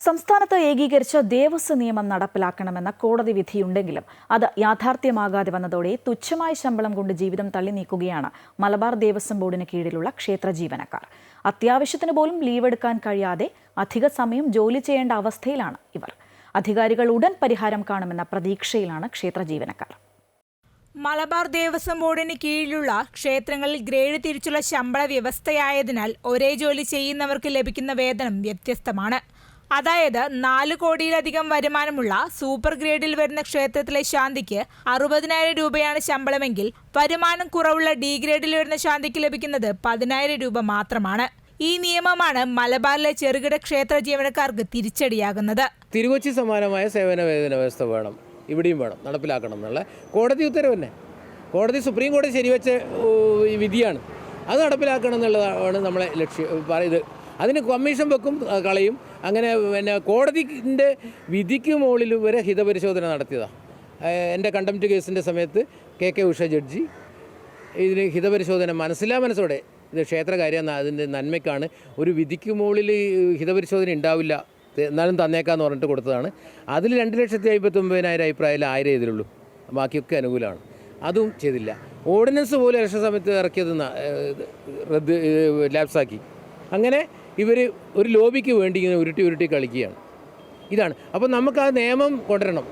സംസ്ഥാനത്ത് ഏകീകരിച്ച ദേവസ്വം നിയമം നടപ്പിലാക്കണമെന്ന കോടതി വിധിയുണ്ടെങ്കിലും അത് യാഥാർത്ഥ്യമാകാതെ വന്നതോടെ തുച്ഛമായ ശമ്പളം കൊണ്ട് ജീവിതം തള്ളി നീക്കുകയാണ് മലബാർ ദേവസ്വം ബോർഡിന് കീഴിലുള്ള ക്ഷേത്ര ജീവനക്കാർ. അത്യാവശ്യത്തിന് പോലും ലീവ് എടുക്കാൻ കഴിയാതെ അധിക സമയം ജോലി ചെയ്യേണ്ട അവസ്ഥയിലാണ് ഇവർ. അധികാരികൾ ഉടൻ പരിഹാരം കാണുമെന്ന പ്രതീക്ഷയിലാണ് ക്ഷേത്ര ജീവനക്കാർ. മലബാർ ദേവസ്വം ബോർഡിന് കീഴിലുള്ള ക്ഷേത്രങ്ങളിൽ ഗ്രേഡ് തിരിച്ചുള്ള ശമ്പള വ്യവസ്ഥയായതിനാൽ ഒരേ ജോലി ചെയ്യുന്നവർക്ക് ലഭിക്കുന്ന വേതനം വ്യത്യസ്തമാണ്. അതായത് 4 കോടിയിലധികം വരുമാനമുള്ള സൂപ്പർ ഗ്രേഡിൽ വരുന്ന ക്ഷേത്രത്തിലെ ശാന്തിക്ക് 60,000 രൂപയാണ് ശമ്പളമെങ്കിൽ വരുമാനം കുറവുള്ള ഡി ഗ്രേഡിൽ വരുന്ന ശാന്തിക്ക് ലഭിക്കുന്നത് 10,000 രൂപ മാത്രമാണ്. ഈ നിയമമാണ് മലബാറിലെ ചെറുകിട ക്ഷേത്ര ജീവനക്കാർക്ക് തിരിച്ചടിയാകുന്നത്. തിരുകൊച്ചി സമാനമായ സേവന വേതന വ്യവസ്ഥ വേണം, ഇവിടെയും വേണം, നടപ്പിലാക്കണം എന്നുള്ള കോടതി ഉത്തരവ് തന്നെ. കോടതി സുപ്രീം കോടതി ശരിവെച്ച വിധിയാണ്. അത് നടപ്പിലാക്കണം എന്നുള്ളതാണ് നമ്മളെ ലക്ഷ്യം പറയുന്നത്. അതിന് കമ്മീഷൻ വെക്കും, കളയും. അങ്ങനെ കോടതിൻ്റെ വിധിക്ക് മുകളിൽ വരെ ഹിതപരിശോധന നടത്തിയതാണ്. എൻ്റെ കണ്ടംപ്റ്റ് കേസിൻ്റെ സമയത്ത് കെ ഉഷ ജഡ്ജി ഇതിന് ഹിതപരിശോധന മനസ്സോടെ ഇത് ക്ഷേത്രകാര്യം അതിൻ്റെ നന്മയ്ക്കാണ്, ഒരു വിധിക്ക് മുകളിൽ ഹിതപരിശോധന ഉണ്ടാവില്ല എന്നാലും തന്നേക്കാന്ന് പറഞ്ഞിട്ട് കൊടുത്തതാണ്. അതിൽ 2,59,000 അഭിപ്രായം 1000 ഇതിലുള്ളൂ, ബാക്കിയൊക്കെ അനുകൂലമാണ്. അതും ചെയ്തില്ല. ഓർഡിനൻസ് പോലും ഇലക്ഷൻ സമയത്ത് ഇറക്കിയത് ലാപ്സാക്കി. അങ്ങനെ ഇവർ ഒരു ലോബിക്ക് വേണ്ടി ഇങ്ങനെ ഉരുട്ടി കളിക്കുകയാണ്. ഇതാണ്. അപ്പോൾ നമുക്ക് ആ നിയമം കൊണ്ടുവരണം.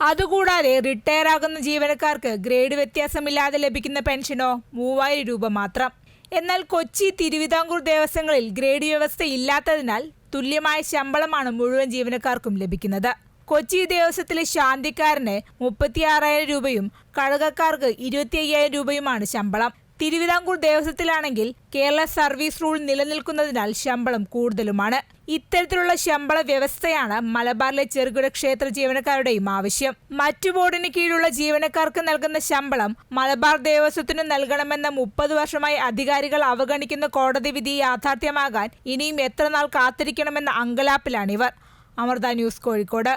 അതുകൂടാതെ റിട്ടയർ ആകുന്ന ജീവനക്കാർക്ക് ഗ്രേഡ് വ്യത്യാസമില്ലാതെ ലഭിക്കുന്ന പെൻഷനോ 3,000 രൂപ മാത്രം. എന്നാൽ കൊച്ചി, തിരുവിതാംകൂർ ദേവസ്വങ്ങളിൽ ഗ്രേഡ് വ്യവസ്ഥ ഇല്ലാത്തതിനാൽ തുല്യമായ ശമ്പളമാണ് മുഴുവൻ ജീവനക്കാർക്കും ലഭിക്കുന്നത്. കൊച്ചി ദേവസ്വത്തിലെ ശാന്തിക്കാരന് 36,000 രൂപയും കഴകക്കാർക്ക് 25,000 രൂപയുമാണ് ശമ്പളം. തിരുവിതാംകൂർ ദേവസ്വത്തിലാണെങ്കിൽ കേരള സർവീസ് റൂൾ നിലനിൽക്കുന്നതിനാൽ ശമ്പളം കൂടുതലുമാണ്. ഇത്തരത്തിലുള്ള ശമ്പള വ്യവസ്ഥയാണ് മലബാറിലെ ചെറുകിട ക്ഷേത്ര ജീവനക്കാരുടെയും ആവശ്യം. മറ്റു ബോർഡിന് കീഴിലുള്ള ജീവനക്കാർക്ക് നൽകുന്ന ശമ്പളം മലബാർ ദേവസ്വത്തിനു നൽകണമെന്ന 30 വർഷമായി അധികാരികൾ അവഗണിക്കുന്ന കോടതി വിധി യാഥാർത്ഥ്യമാകാൻ ഇനിയും എത്ര നാൾ കാത്തിരിക്കണമെന്ന അങ്കലാപ്പിലാണിവർ. അമൃത ന്യൂസ്, കോഴിക്കോട്.